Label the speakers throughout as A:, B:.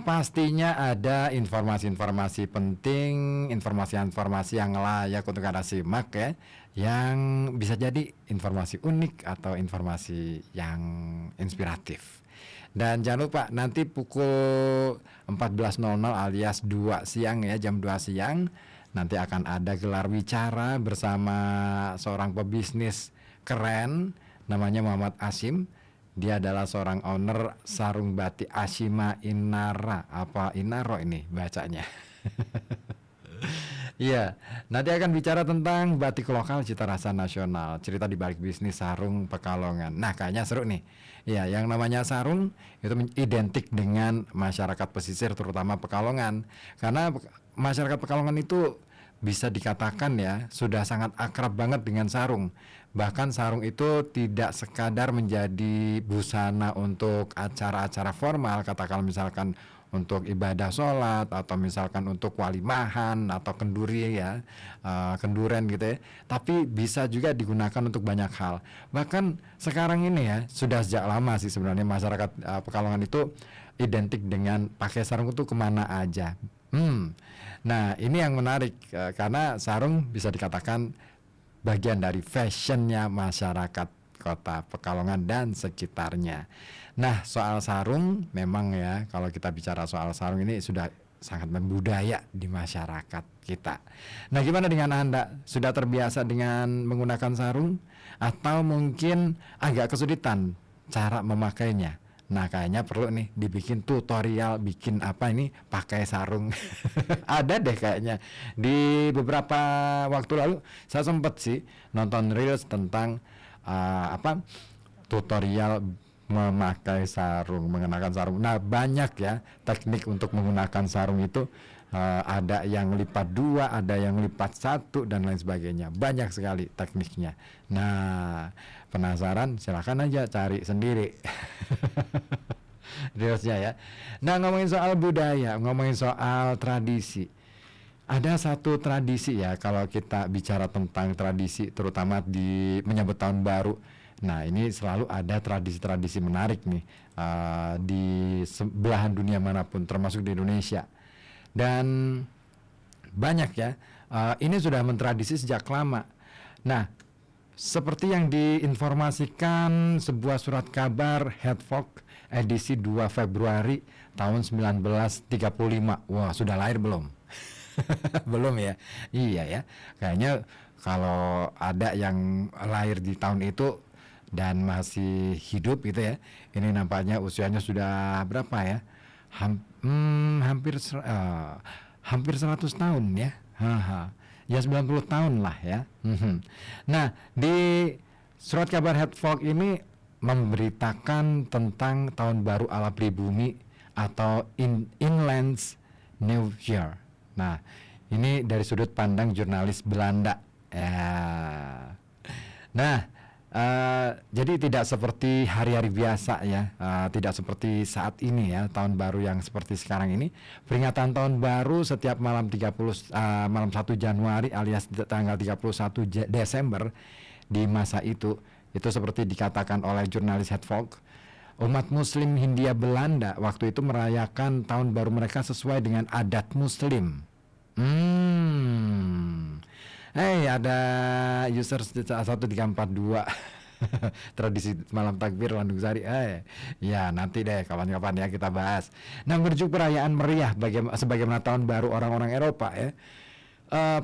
A: pastinya ada informasi-informasi penting, informasi-informasi yang layak untuk Anda simak ya, yang bisa jadi informasi unik atau informasi yang inspiratif. Dan jangan lupa nanti pukul 14.00 alias 2 siang ya, jam 2 siang nanti akan ada gelar wicara bersama seorang pebisnis keren namanya Muhammad Asim. Dia adalah seorang owner Sarung Batik Ashima Inara. Apa Inaro ini bacanya? Iya, nanti akan bicara tentang batik lokal cita rasa nasional, cerita di balik bisnis sarung Pekalongan. Nah, kayaknya seru nih. Ya, yang namanya sarung itu identik dengan masyarakat pesisir terutama Pekalongan. Karena masyarakat Pekalongan itu bisa dikatakan ya sudah sangat akrab banget dengan sarung. Bahkan sarung itu tidak sekadar menjadi busana untuk acara-acara formal, katakan misalkan untuk ibadah sholat atau misalkan untuk walimahan atau kenduri ya, kenduren gitu ya. Tapi bisa juga digunakan untuk banyak hal. Bahkan sekarang ini ya sudah sejak lama sih sebenarnya masyarakat Pekalongan itu identik dengan pakai sarung itu kemana aja. Nah ini yang menarik karena sarung bisa dikatakan bagian dari fashionnya masyarakat kota Pekalongan dan sekitarnya. Nah soal sarung memang ya kalau kita bicara soal sarung ini sudah sangat membudaya di masyarakat kita. Nah gimana dengan Anda? Sudah terbiasa dengan menggunakan sarung? Atau mungkin agak kesulitan cara memakainya? Nah kayaknya perlu nih dibikin tutorial bikin apa ini pakai sarung. Ada deh kayaknya di beberapa waktu lalu saya sempat sih nonton reels tentang tutorial memakai sarung, mengenakan sarung. Nah banyak ya teknik untuk menggunakan sarung itu. Ada yang lipat 2, ada yang lipat 1 dan lain sebagainya. Banyak sekali tekniknya. Nah penasaran silakan aja cari sendiri. Reelsnya ya. Nah ngomongin soal budaya, ngomongin soal tradisi, ada satu tradisi ya kalau kita bicara tentang tradisi terutama di menyambut tahun baru. Nah ini selalu ada tradisi-tradisi menarik nih di belahan dunia manapun termasuk di Indonesia. Dan banyak ya, ini sudah mentradisi sejak lama. Nah, seperti yang diinformasikan sebuah surat kabar Headfolk edisi 2 Februari tahun 1935. Wah, sudah lahir belum? Belum ya? Iya ya. Kayaknya kalau ada yang lahir di tahun itu dan masih hidup gitu ya, ini nampaknya usianya sudah berapa ya? Hampir 100 tahun ya. Ya 90 tahun lah ya. Nah di surat kabar Headfolk ini memberitakan tentang tahun baru ala pribumi atau Inland's New Year. Nah ini dari sudut pandang jurnalis Belanda ya. Nah jadi tidak seperti hari-hari biasa ya, tidak seperti saat ini ya, tahun baru yang seperti sekarang ini. Peringatan tahun baru setiap malam 1 Januari alias tanggal 31 Desember di masa itu seperti dikatakan oleh jurnalis Headfolk, umat muslim Hindia Belanda waktu itu merayakan tahun baru mereka sesuai dengan adat muslim. Ada user 1342 tradisi malam takbir Landung Sari. Ya nanti deh kapan-kapan ya kita bahas. Nah menuju perayaan meriah sebagaimana tahun baru orang-orang Eropa ya.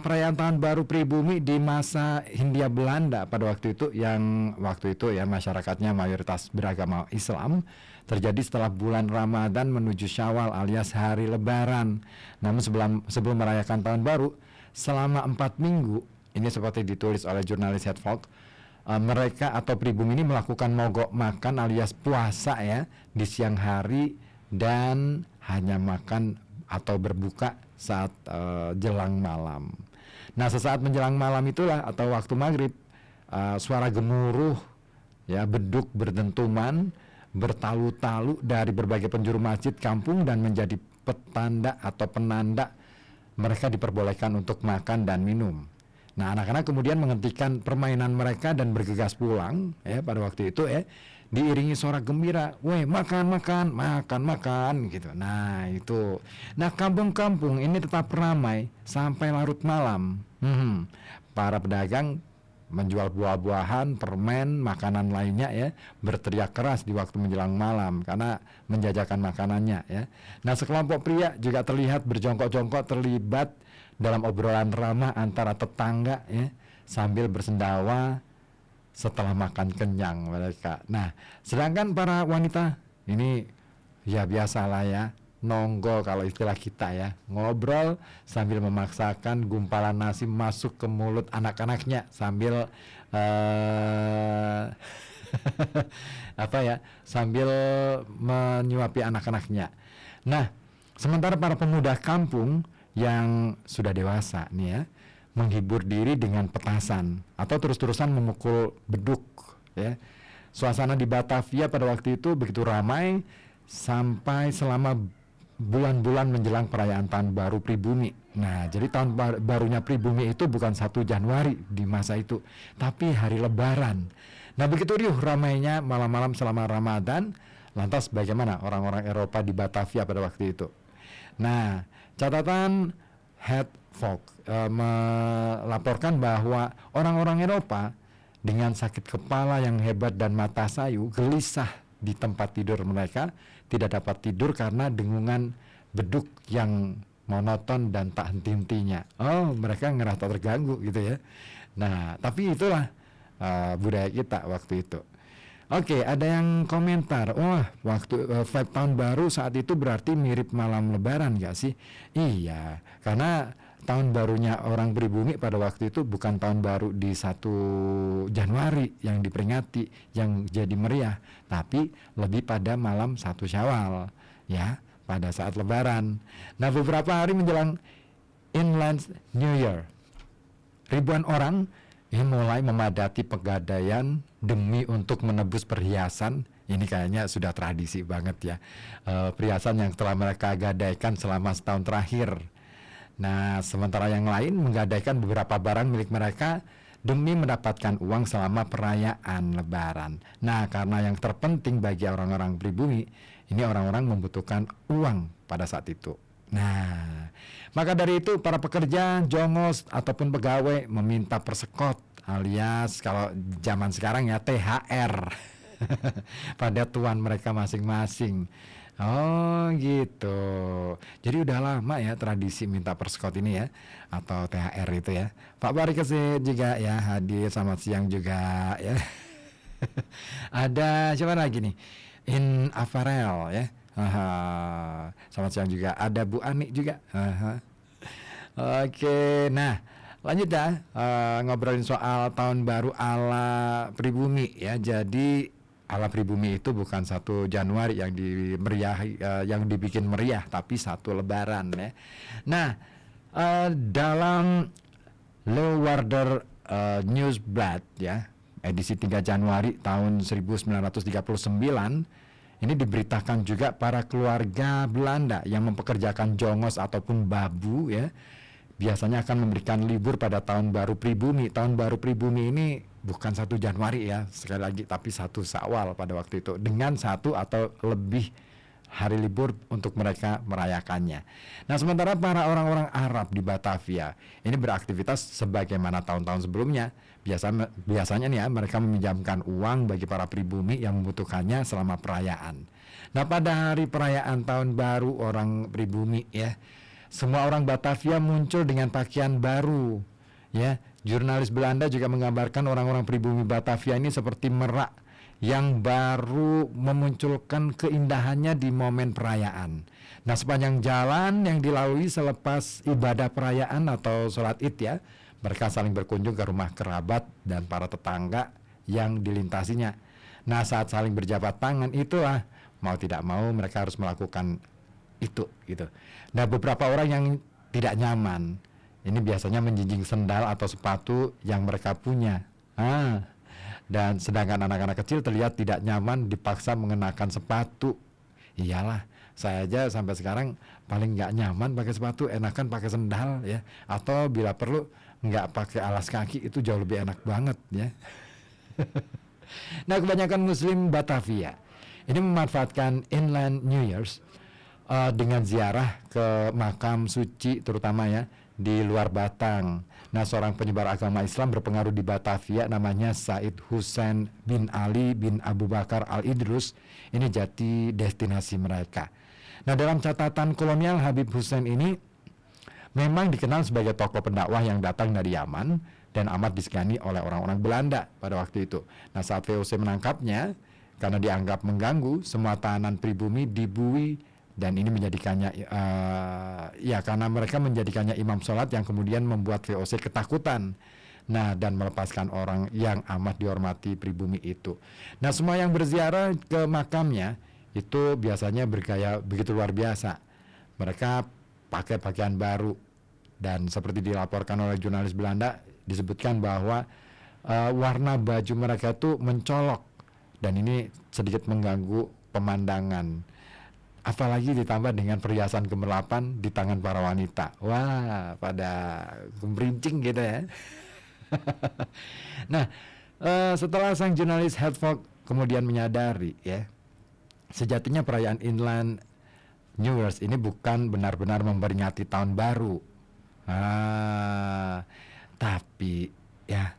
A: Perayaan tahun baru pribumi di masa Hindia Belanda pada waktu itu ya masyarakatnya mayoritas beragama Islam terjadi setelah bulan Ramadan menuju Syawal alias hari Lebaran. Namun sebelum merayakan tahun baru selama 4 minggu, ini seperti ditulis oleh jurnalis Headfolk, mereka atau pribumi ini melakukan mogok makan alias puasa ya di siang hari dan hanya makan atau berbuka saat jelang malam. Nah sesaat menjelang malam itulah atau waktu maghrib, suara gemuruh ya beduk berdentuman bertalu-talu dari berbagai penjuru masjid kampung dan menjadi petanda atau penanda mereka diperbolehkan untuk makan dan minum. Nah anak-anak kemudian menghentikan permainan mereka dan bergegas pulang ya pada waktu itu ya. diiringi suara gembira, weh makan makan makan makan gitu. Nah itu, nah kampung-kampung ini tetap ramai sampai larut malam. Para pedagang menjual buah-buahan, permen, makanan lainnya ya, berteriak keras di waktu menjelang malam karena menjajakan makanannya ya. Nah sekelompok pria juga terlihat berjongkok-jongkok terlibat dalam obrolan ramah antara tetangga ya, sambil bersendawa setelah makan kenyang mereka. Nah, sedangkan para wanita ini ya biasalah ya, nonggo kalau istilah kita ya, ngobrol sambil memaksakan gumpalan nasi masuk ke mulut anak-anaknya sambil apa ya, sambil menyuapi anak-anaknya. Nah, sementara para pemuda kampung yang sudah dewasa nih ya, menghibur diri dengan petasan atau terus-terusan memukul beduk ya. Suasana di Batavia pada waktu itu begitu ramai sampai selama bulan-bulan menjelang perayaan tahun baru pribumi. Nah, jadi tahun barunya pribumi itu bukan 1 Januari di masa itu, tapi hari Lebaran. Nah, begitu riuh ramainya malam-malam selama Ramadan. Lantas bagaimana orang-orang Eropa di Batavia pada waktu itu? Nah, catatan Head Folk melaporkan bahwa orang-orang Eropa dengan sakit kepala yang hebat dan mata sayu gelisah di tempat tidur mereka, tidak dapat tidur karena dengungan beduk yang monoton dan tak henti-hentinya. Oh, mereka ngerasa terganggu gitu ya. Nah, tapi itulah budaya kita waktu itu. Oke, ada yang komentar, wah waktu vibe tahun baru saat itu berarti mirip malam lebaran gak sih? Iya, karena tahun barunya orang pribumi pada waktu itu bukan tahun baru di 1 Januari yang diperingati, yang jadi meriah, tapi lebih pada malam 1 Syawal, ya, pada saat lebaran. Nah, beberapa hari menjelang Inland New Year, ribuan orang ini mulai memadati pegadaian demi untuk menebus perhiasan. Ini kayaknya sudah tradisi banget ya, perhiasan yang telah mereka gadaikan selama setahun terakhir. Nah, sementara yang lain menggadaikan beberapa barang milik mereka demi mendapatkan uang selama perayaan Lebaran. Nah, karena yang terpenting bagi orang-orang pribumi, ini orang-orang membutuhkan uang pada saat itu. Nah, maka dari itu para pekerja, jongos ataupun pegawai meminta persekot alias kalau zaman sekarang ya THR pada tuan mereka masing-masing. Oh gitu. Jadi udah lama ya tradisi minta persekot ini ya, atau THR itu ya. Pak Bari Kesit juga ya hadir, selamat siang juga ya. Ada siapa lagi nih? In Avarel ya. Selamat siang juga. Ada Bu Ani juga. Oke, nah lanjut ya, ngobrolin soal tahun baru ala pribumi ya. Jadi ala pribumi itu bukan 1 Januari yang dimeriahi, yang dibikin meriah, tapi 1 Lebaran ya. Nah, dalam Leeuwarder Nieuwsblad ya, edisi 3 Januari tahun 1939, ini diberitakan juga para keluarga Belanda yang mempekerjakan jongos ataupun babu ya, biasanya akan memberikan libur pada tahun baru pribumi. Tahun baru pribumi ini bukan 1 Januari ya, sekali lagi, tapi 1 Syawal pada waktu itu, dengan 1 atau lebih hari libur untuk mereka merayakannya. Nah, sementara para orang-orang Arab di Batavia ini beraktivitas sebagaimana tahun-tahun sebelumnya. Biasanya nih ya, mereka meminjamkan uang bagi para pribumi yang membutuhkannya selama perayaan. Nah, pada hari perayaan tahun baru orang pribumi ya, semua orang Batavia muncul dengan pakaian baru ya. Jurnalis Belanda juga menggambarkan orang-orang pribumi Batavia ini seperti merak yang baru memunculkan keindahannya di momen perayaan. Nah, sepanjang jalan yang dilalui selepas ibadah perayaan atau sholat Id ya, mereka saling berkunjung ke rumah kerabat dan para tetangga yang dilintasinya. Nah, saat saling berjabat tangan itulah mau tidak mau mereka harus melakukan itu gitu. Nah, beberapa orang yang tidak nyaman ini biasanya menjinjing sendal atau sepatu yang mereka punya. Dan sedangkan anak-anak kecil terlihat tidak nyaman dipaksa mengenakan sepatu. Iyalah, saya aja sampai sekarang paling nggak nyaman pakai sepatu, enakan pakai sendal ya. Atau bila perlu nggak pakai alas kaki, itu jauh lebih enak banget ya. Nah, kebanyakan Muslim Batavia ini memanfaatkan Inland New Year's dengan ziarah ke makam suci terutama ya di luar Batang. Nah, seorang penyebar agama Islam berpengaruh di Batavia namanya Said Hussein bin Ali bin Abu Bakar Al-Idrus ini jadi destinasi mereka. Nah, dalam catatan kolonial, Habib Hussein ini memang dikenal sebagai tokoh pendakwah yang datang dari Yaman dan amat disegani oleh orang-orang Belanda pada waktu itu. Nah, saat VOC menangkapnya karena dianggap mengganggu, semua tahanan pribumi dibui dan ini menjadikannya karena mereka menjadikannya imam sholat yang kemudian membuat VOC ketakutan. Nah, dan melepaskan orang yang amat dihormati pribumi itu. Nah, semua yang berziarah ke makamnya itu biasanya bergaya begitu luar biasa. Mereka pakai pakaian baru dan seperti dilaporkan oleh jurnalis Belanda disebutkan bahwa warna baju mereka itu mencolok dan ini sedikit mengganggu pemandangan. Apalagi ditambah dengan perhiasan gemerlapan di tangan para wanita. Wah, pada gemerincing gitu ya. Nah, setelah sang jurnalis Hertzog kemudian menyadari ya, sejatinya perayaan Inland New Year's ini bukan benar-benar memperingati tahun baru. Tapi ya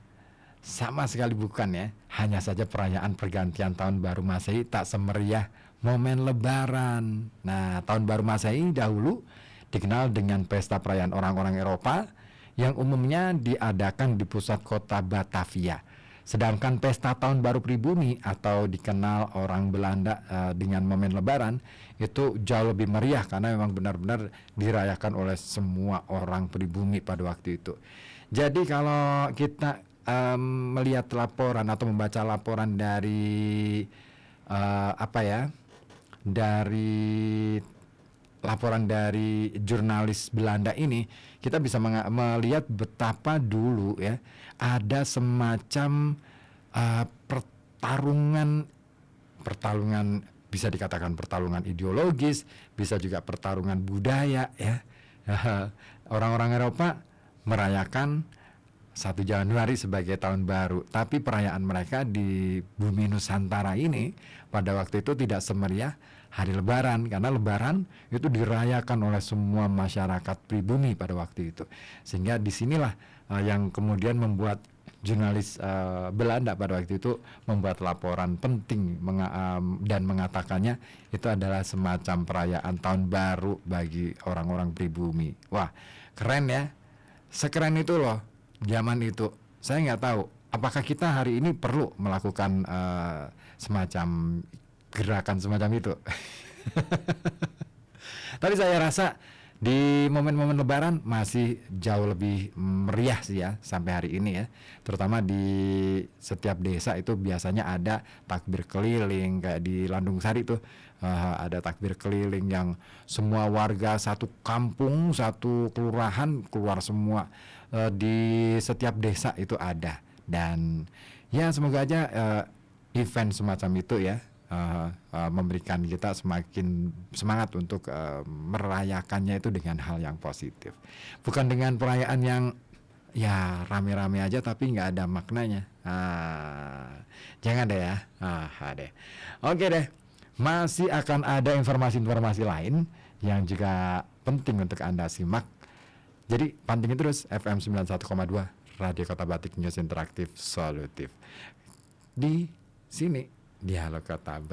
A: sama sekali bukan ya. Hanya saja perayaan pergantian tahun baru Masehi tak semeriah momen Lebaran. Nah, tahun baru Masehi dahulu dikenal dengan pesta perayaan orang-orang Eropa yang umumnya diadakan di pusat kota Batavia. Sedangkan pesta tahun baru pribumi atau dikenal orang Belanda dengan momen Lebaran itu jauh lebih meriah karena memang benar-benar dirayakan oleh semua orang pribumi pada waktu itu. Jadi kalau kita melihat laporan atau membaca laporan dari dari laporan dari jurnalis Belanda ini, kita bisa melihat betapa dulu ya ada semacam pertarungan bisa dikatakan pertarungan ideologis, bisa juga pertarungan budaya ya. Orang-orang Eropa merayakan 1 Januari sebagai tahun baru, tapi perayaan mereka di bumi Nusantara ini pada waktu itu tidak semeriah hari Lebaran, karena Lebaran itu dirayakan oleh semua masyarakat pribumi pada waktu itu. Sehingga disinilah yang kemudian membuat jurnalis Belanda pada waktu itu membuat laporan penting dan mengatakannya itu adalah semacam perayaan tahun baru bagi orang-orang pribumi. Wah, keren ya, sekeren itu loh zaman itu. Saya nggak tahu apakah kita hari ini perlu melakukan semacam gerakan semacam itu. Tapi saya rasa di momen-momen Lebaran masih jauh lebih meriah sih ya sampai hari ini ya. Terutama di setiap desa itu biasanya ada takbir keliling, kayak di Landung Sari tuh ada takbir keliling yang semua warga satu kampung, satu kelurahan keluar semua. Di setiap desa itu ada. Dan ya semoga aja event semacam itu ya memberikan kita semakin semangat untuk merayakannya itu dengan hal yang positif, bukan dengan perayaan yang ya rame-rame aja tapi nggak ada maknanya. Jangan deh ya. Oke deh, masih akan ada informasi-informasi lain yang juga penting untuk Anda simak, jadi pantengin terus FM 91,2 Radio Kota Batik, News Interaktif Solutif di sini di Halo Kota Batik.